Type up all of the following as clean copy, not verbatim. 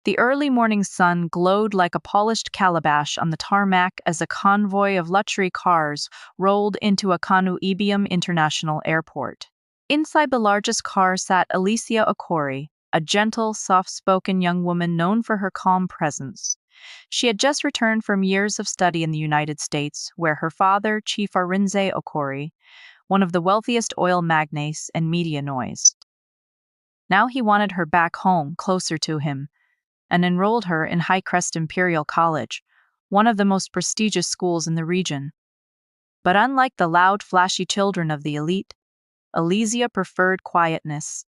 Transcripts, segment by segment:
The early morning sun glowed like a polished calabash on the tarmac as a convoy of luxury cars rolled into a Kanu Ibiam International Airport. Inside the largest car sat Alicia Okori, a gentle, soft-spoken young woman known for her calm presence. She had just returned from years of study in the United States, where her father, Chief Arinze Okori, one of the wealthiest oil magnates and media noise. Now he wanted her back home, closer to him, and enrolled her in Highcrest Imperial College, one of the most prestigious schools in the region. But unlike the loud, flashy children of the elite, Alicia preferred quietness.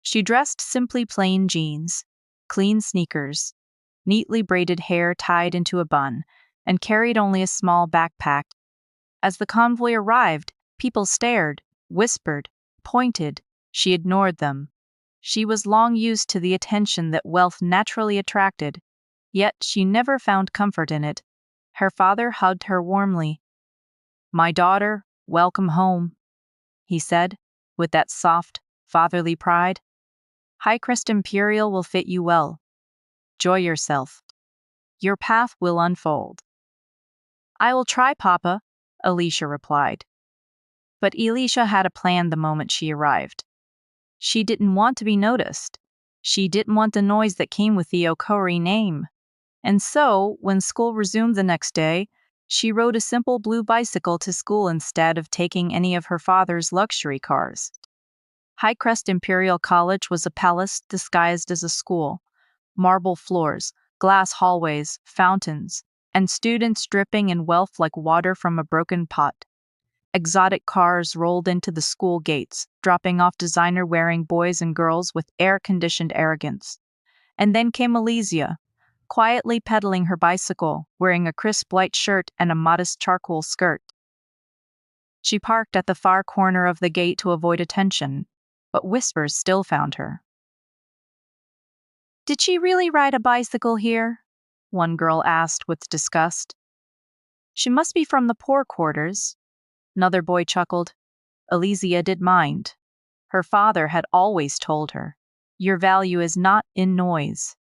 She dressed simply plain jeans, clean sneakers, neatly braided hair tied into a bun, and carried only a small backpack. As the convoy arrived, people stared, whispered, pointed. She ignored them. She was long used to the attention that wealth naturally attracted, yet she never found comfort in it. Her father hugged her warmly. "My daughter, welcome home," he said, with that soft, fatherly pride. "Highcrest Imperial will fit you well. Enjoy yourself. Your path will unfold." "I will try, Papa," Alicia replied. But Alicia had a plan the moment she arrived. She didn't want to be noticed. She didn't want the noise that came with the Okori name. And so, when school resumed the next day, she rode a simple blue bicycle to school instead of taking any of her father's luxury cars. Highcrest Imperial College was a palace disguised as a school. Marble floors, glass hallways, fountains, and students dripping in wealth like water from a broken pot. Exotic cars rolled into the school gates, dropping off designer-wearing boys and girls with air-conditioned arrogance. And then came Alicia, quietly pedaling her bicycle, wearing a crisp white shirt and a modest charcoal skirt. She parked at the far corner of the gate to avoid attention, but whispers still found her. "Did she really ride a bicycle here?" one girl asked with disgust. "She must be from the poor quarters." Another boy chuckled. Alicia did mind. Her father had always told her, "Your value is not in noise."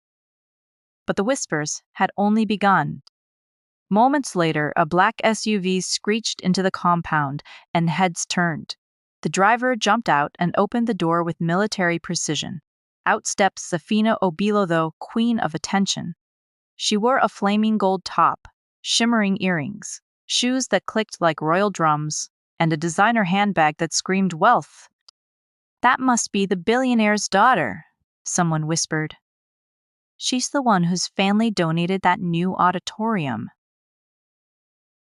But the whispers had only begun. Moments later, a black SUV screeched into the compound, and heads turned. The driver jumped out and opened the door with military precision. Out stepped Safina Obilotho, queen of attention. She wore a flaming gold top, shimmering earrings, shoes that clicked like royal drums, and a designer handbag that screamed wealth. "That must be the billionaire's daughter," someone whispered. "She's the one whose family donated that new auditorium."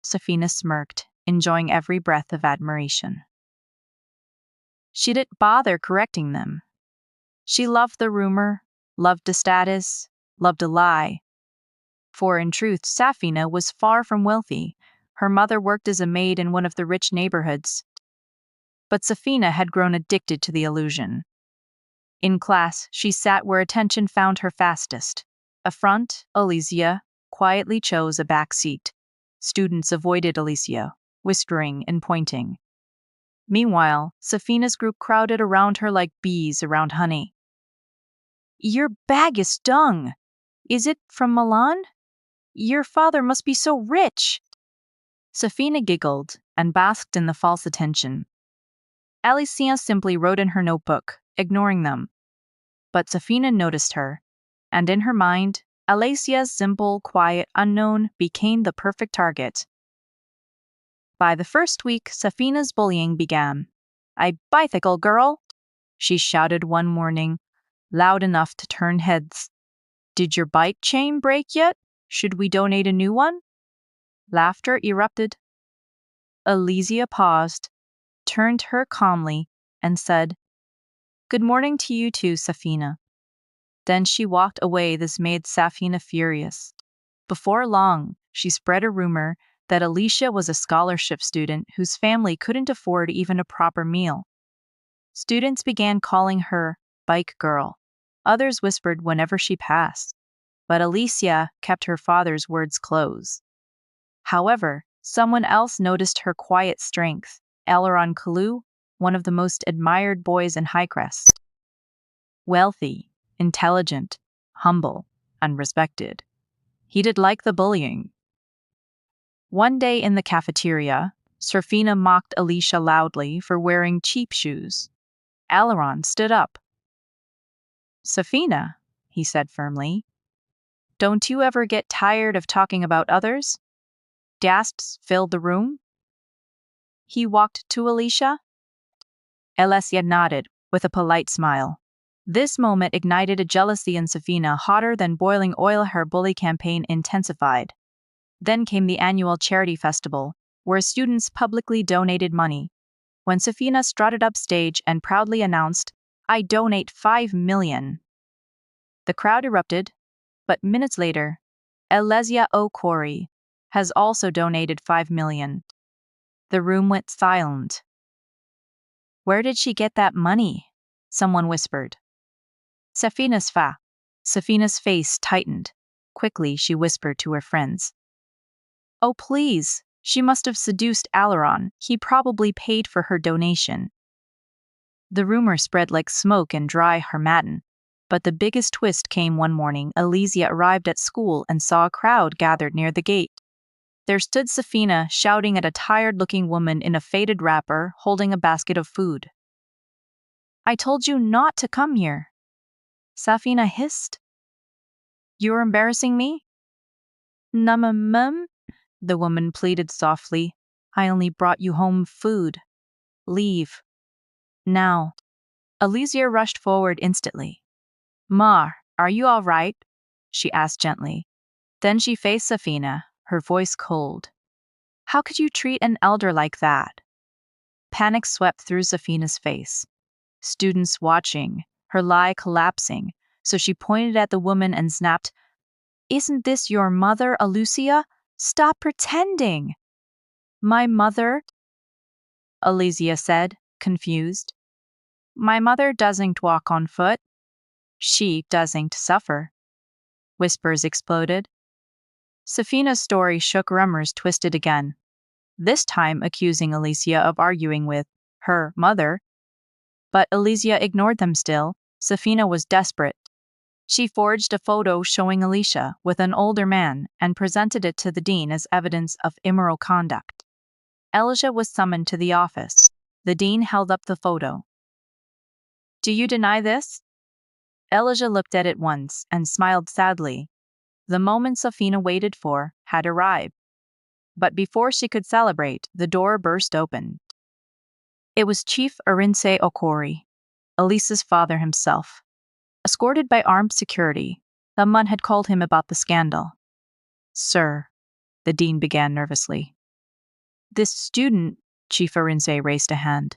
Safina smirked, enjoying every breath of admiration. She didn't bother correcting them. She loved the rumor, loved the status, loved a lie. For in truth, Safina was far from wealthy. Her mother worked as a maid in one of the rich neighborhoods. But Safina had grown addicted to the illusion. In class, she sat where attention found her fastest. Up front, Alicia quietly chose a back seat. Students avoided Alicia, whispering and pointing. Meanwhile, Safina's group crowded around her like bees around honey. "Your bag is dung. Is it from Milan? Your father must be so rich." Safina giggled and basked in the false attention. Alicia simply wrote in her notebook, ignoring them. But Safina noticed her, and in her mind, Alicia's simple, quiet, unknown became the perfect target. By the first week, Safina's bullying began. "I bicycle, girl," she shouted one morning, loud enough to turn heads. "Did your bike chain break yet? Should we donate a new one?" Laughter erupted. Alicia paused, turned her calmly, and said, "Good morning to you too, Safina." Then she walked away. This made Safina furious. Before long, she spread a rumor that Alicia was a scholarship student whose family couldn't afford even a proper meal. Students began calling her Bike Girl. Others whispered whenever she passed. But Alicia kept her father's words close. However, someone else noticed her quiet strength. Aileron Kalu, one of the most admired boys in Highcrest. Wealthy, intelligent, humble, and respected. He did like the bullying. One day in the cafeteria, Serafina mocked Alicia loudly for wearing cheap shoes. Aileron stood up. "Safina," he said firmly, "don't you ever get tired of talking about others?" Gasps filled the room. He walked to Alicia. Alicia nodded with a polite smile. This moment ignited a jealousy in Safina hotter than boiling oil. Her bully campaign intensified. Then came the annual charity festival, where students publicly donated money. When Safina strutted upstage and proudly announced, "I donate 5 million," the crowd erupted, but minutes later, Elesia O'Corey has also donated 5 million. The room went silent. "Where did she get that money?" someone whispered. Safina's face tightened. Quickly, she whispered to her friends, "Oh, please, she must have seduced Aileron. He probably paid for her donation." The rumor spread like smoke in dry Harmattan. But the biggest twist came one morning. Alicia arrived at school and saw a crowd gathered near the gate. There stood Safina shouting at a tired-looking woman in a faded wrapper holding a basket of food. "I told you not to come here," Safina hissed. "You're embarrassing me?" "Mum," the woman pleaded softly. "I only brought you home food. Leave. Now." Alicia rushed forward instantly. "Ma, are you all right?" she asked gently. Then she faced Safina, her voice cold. "How could you treat an elder like that?" Panic swept through Safina's face. Students watching, her lie collapsing, so she pointed at the woman and snapped, "Isn't this your mother, Alicia? Stop pretending!" "My mother?" Alicia said, confused. "My mother doesn't walk on foot. She doesn't suffer." Whispers exploded. Safina's story shook. Rumors twisted again, this time accusing Alicia of arguing with her mother. But Alicia ignored them still. Safina was desperate. She forged a photo showing Alicia with an older man and presented it to the dean as evidence of immoral conduct. Alicia was summoned to the office. The dean held up the photo. "Do you deny this?" Alicia looked at it once and smiled sadly. The moment Safina waited for had arrived. But before she could celebrate, the door burst open. It was Chief Arinze Okori, Elisa's father himself. Escorted by armed security, someone had called him about the scandal. "Sir," the dean began nervously. "This student," Chief Arinze raised a hand.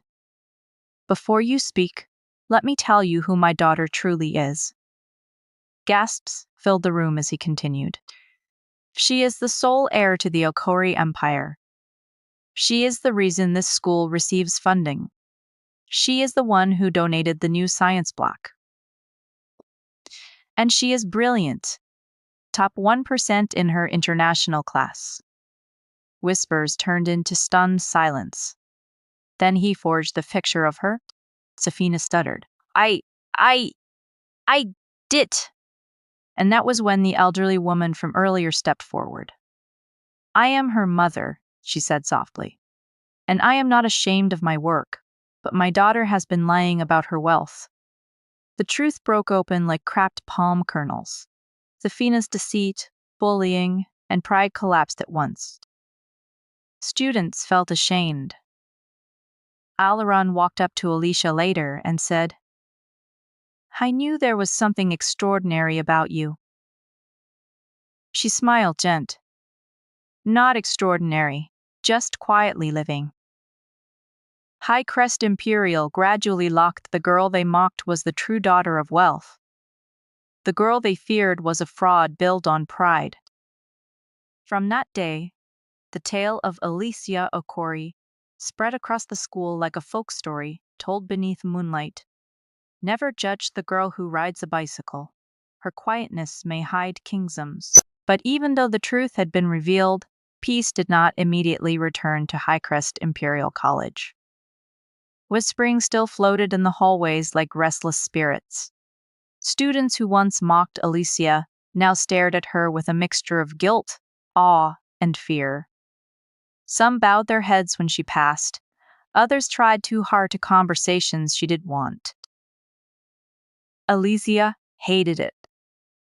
"Before you speak, let me tell you who my daughter truly is." Gasps filled the room as he continued. "She is the sole heir to the Okori Empire. She is the reason this school receives funding. She is the one who donated the new science block. And she is brilliant, top 1% in her international class." Whispers turned into stunned silence. Then he forged the picture of her. Safina stuttered. I did." And that was when the elderly woman from earlier stepped forward. "I am her mother," she said softly. "And I am not ashamed of my work, but my daughter has been lying about her wealth." The truth broke open like cracked palm kernels. Safina's deceit, bullying, and pride collapsed at once. Students felt ashamed. Aileron walked up to Alicia later and said, "I knew there was something extraordinary about you." She smiled gent. "Not extraordinary, just quietly living." High Crest Imperial gradually locked. The girl they mocked was the true daughter of wealth. The girl they feared was a fraud built on pride. From that day, the tale of Alicia Okori spread across the school like a folk story told beneath moonlight. Never judge the girl who rides a bicycle. Her quietness may hide kingdoms. But even though the truth had been revealed, peace did not immediately return to Highcrest Imperial College. Whispering still floated in the hallways like restless spirits. Students who once mocked Alicia now stared at her with a mixture of guilt, awe, and fear. Some bowed their heads when she passed. Others tried too hard to conversations she didn't want. Alicia hated it.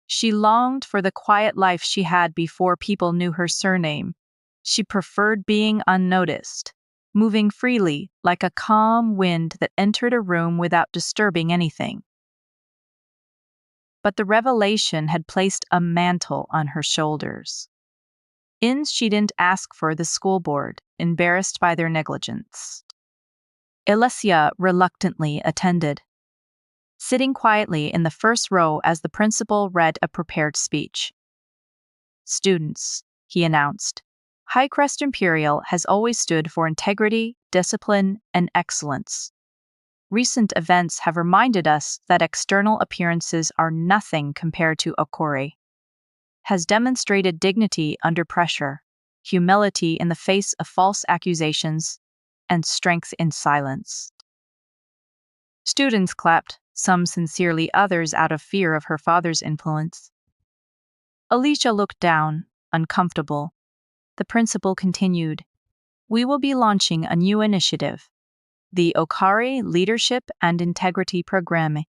She longed for the quiet life she had before people knew her surname. She preferred being unnoticed, moving freely like a calm wind that entered a room without disturbing anything. But the revelation had placed a mantle on her shoulders. She didn't ask for the school board, embarrassed by their negligence. Alicia reluctantly attended, sitting quietly in the first row as the principal read a prepared speech. "Students," he announced, "Highcrest Imperial has always stood for integrity, discipline, and excellence. Recent events have reminded us that external appearances are nothing compared to Okori. Has demonstrated dignity under pressure, humility in the face of false accusations, and strength in silence." Students clapped, some sincerely, others out of fear of her father's influence. Alicia looked down, uncomfortable. The principal continued, "We will be launching a new initiative, the Okari Leadership and Integrity Program,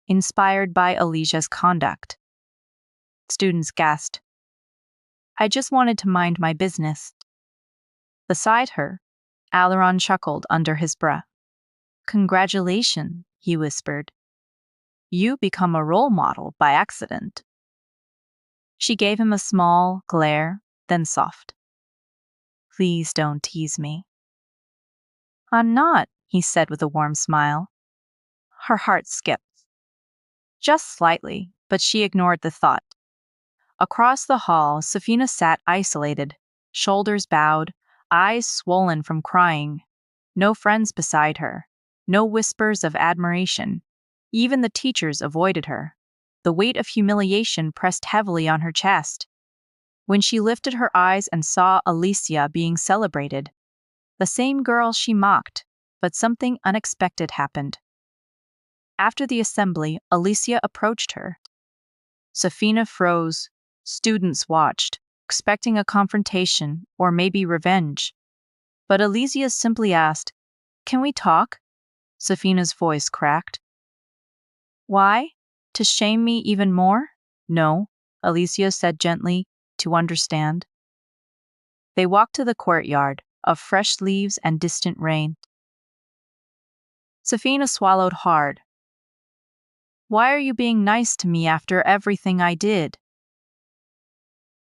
inspired by Alicia's conduct." Students gasped. "I just wanted to mind my business." Beside her, Alaron chuckled under his breath. "Congratulations," he whispered. "You become a role model by accident." She gave him a small glare, then soft. "Please don't tease me." "I'm not," he said with a warm smile. Her heart skipped. Just slightly, but she ignored the thought. Across the hall, Safina sat isolated, shoulders bowed, eyes swollen from crying. No friends beside her, no whispers of admiration. Even the teachers avoided her. The weight of humiliation pressed heavily on her chest. When she lifted her eyes and saw Alicia being celebrated, the same girl she mocked, but something unexpected happened. After the assembly, Alicia approached her. Safina froze. Students watched, expecting a confrontation or maybe revenge. But Alicia simply asked, "Can we talk?" Safina's voice cracked. "Why? To shame me even more?" "No," Alicia said gently, "to understand." They walked to the courtyard, of fresh leaves and distant rain. Safina swallowed hard. "Why are you being nice to me after everything I did?"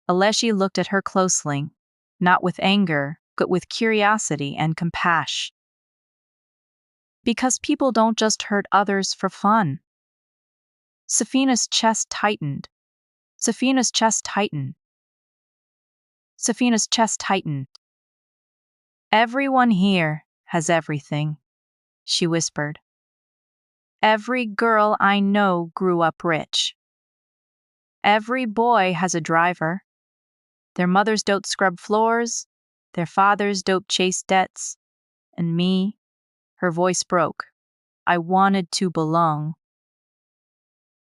Aleshi looked at her closely, not with anger, but with curiosity and compassion. "Because people don't just hurt others for fun." Safina's chest tightened. Safina's chest tightened. Safina's chest tightened. "Everyone here has everything," she whispered. "Every girl I know grew up rich. Every boy has a driver. Their mothers don't scrub floors. Their fathers don't chase debts. And me," her voice broke, "I wanted to belong."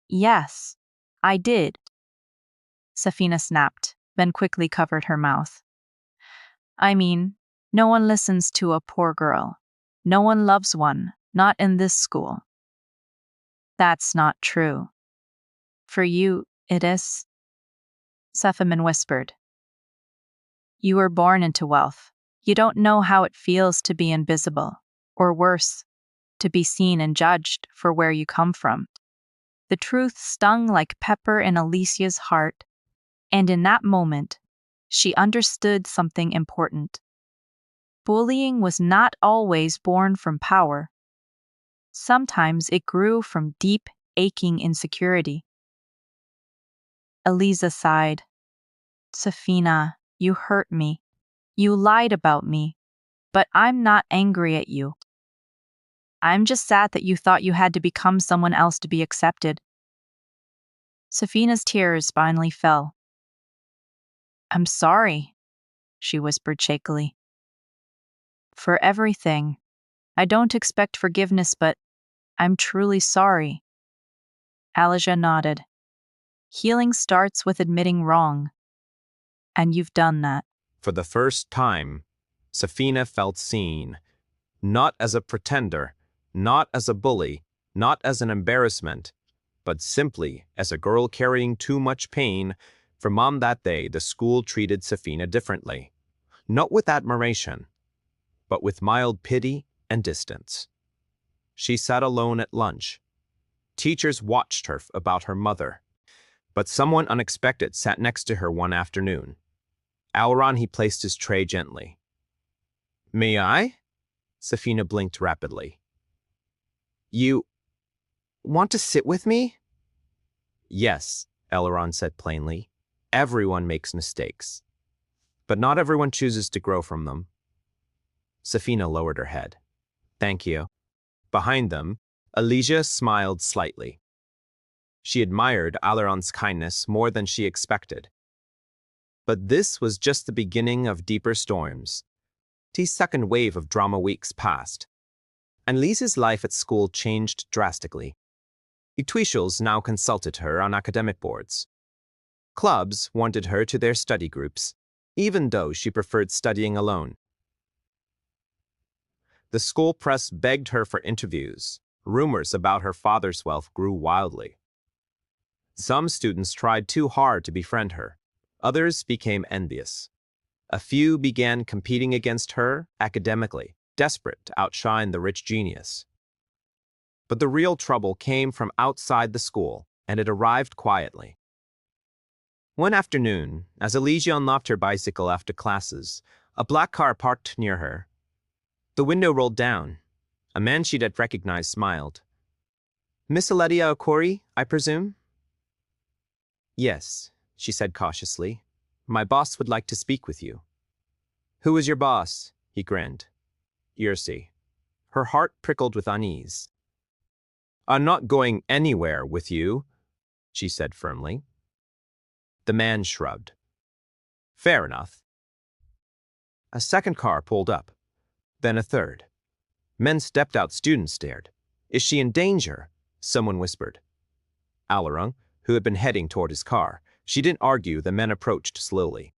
"Yes, I did," Safina snapped, then quickly covered her mouth. "I mean, no one listens to a poor girl. No one loves one, not in this school." "That's not true." "For you, it is," Sephimin whispered. "You were born into wealth. You don't know how it feels to be invisible, or worse, to be seen and judged for where you come from." The truth stung like pepper in Alicia's heart, and in that moment, she understood something important. Bullying was not always born from power. Sometimes it grew from deep, aching insecurity. Eliza sighed. "Safina, you hurt me. You lied about me. But I'm not angry at you. I'm just sad that you thought you had to become someone else to be accepted." Safina's tears finally fell. "I'm sorry," she whispered shakily. "For everything. I don't expect forgiveness, but I'm truly sorry." Alija nodded. Healing starts with admitting wrong. And you've done that. For the first time, Safina felt seen, not as a pretender, not as a bully, not as an embarrassment, but simply as a girl carrying too much pain. For Mom that day, the school treated Safina differently, not with admiration, but with mild pity and distance. She sat alone at lunch. Teachers watched her about her mother, but someone unexpected sat next to her one afternoon. Alron, he placed his tray gently. "May I?" Safina blinked rapidly. "You want to sit with me?" "Yes," Elron said plainly. "Everyone makes mistakes, but not everyone chooses to grow from them." Safina lowered her head. "Thank you." Behind them, Alicia smiled slightly. She admired Alron's kindness more than she expected. But this was just the beginning of deeper storms. The second wave of drama weeks passed, and Lisa's life at school changed drastically. The Twishels now consulted her on academic boards. Clubs wanted her to their study groups, even though she preferred studying alone. The school press begged her for interviews. Rumors about her father's wealth grew wildly. Some students tried too hard to befriend her. Others became envious. A few began competing against her academically, desperate to outshine the rich genius. But the real trouble came from outside the school, and it arrived quietly. One afternoon, as Alicia unlocked her bicycle after classes, a black car parked near her. The window rolled down. A man she'd recognized smiled. "Miss Aledia Okori, I presume?" "Yes," she said cautiously. "My boss would like to speak with you." "Who is your boss?" He grinned. "Yursi." Her heart prickled with unease. "I'm not going anywhere with you," she said firmly. The man shrugged. "Fair enough." A second car pulled up, then a third. Men stepped out, students stared. "Is she in danger?" someone whispered. Alarung, who had been heading toward his car, she didn't argue. The men approached slowly.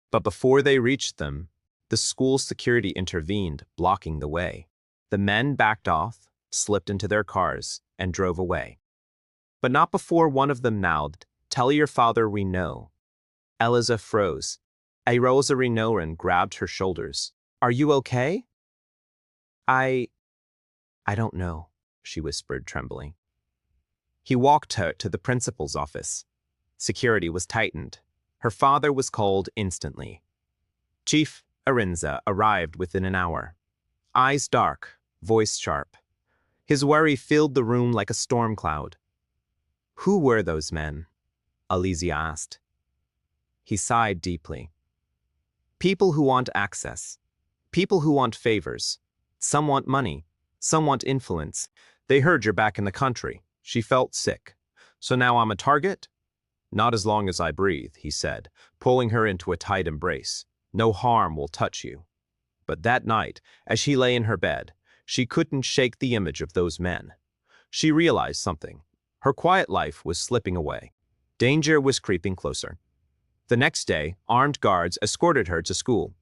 But before they reached them, the school security intervened, blocking the way. The men backed off, slipped into their cars, and drove away. But not before one of them mouthed, "Tell your father we know." Eliza froze. Rosa Renoran grabbed her shoulders. "Are you okay?" I don't know," she whispered, trembling. He walked her to the principal's office. Security was tightened. Her father was called instantly. Chief Arinza arrived within an hour. Eyes dark, voice sharp. His worry filled the room like a storm cloud. "Who were those men?" Alizia asked. He sighed deeply. "People who want access. People who want favors. Some want money. Some want influence. They heard you're back in the country." She felt sick. "So now I'm a target?" "Not as long as I breathe," he said, pulling her into a tight embrace. "No harm will touch you." But that night, as she lay in her bed, she couldn't shake the image of those men. She realized something. Her quiet life was slipping away. Danger was creeping closer. The next day, armed guards escorted her to school.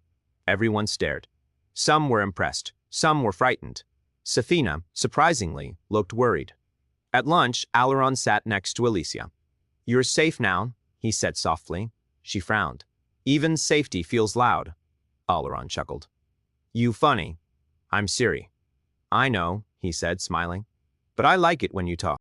Everyone stared. Some were impressed. Some were frightened. Safina, surprisingly, looked worried. At lunch, Alaron sat next to Alicia. "You're safe now," he said softly. She frowned. "Even safety feels loud." Alaron chuckled. "You funny. I'm Siri." "I know," he said, smiling. "But I like it when you talk."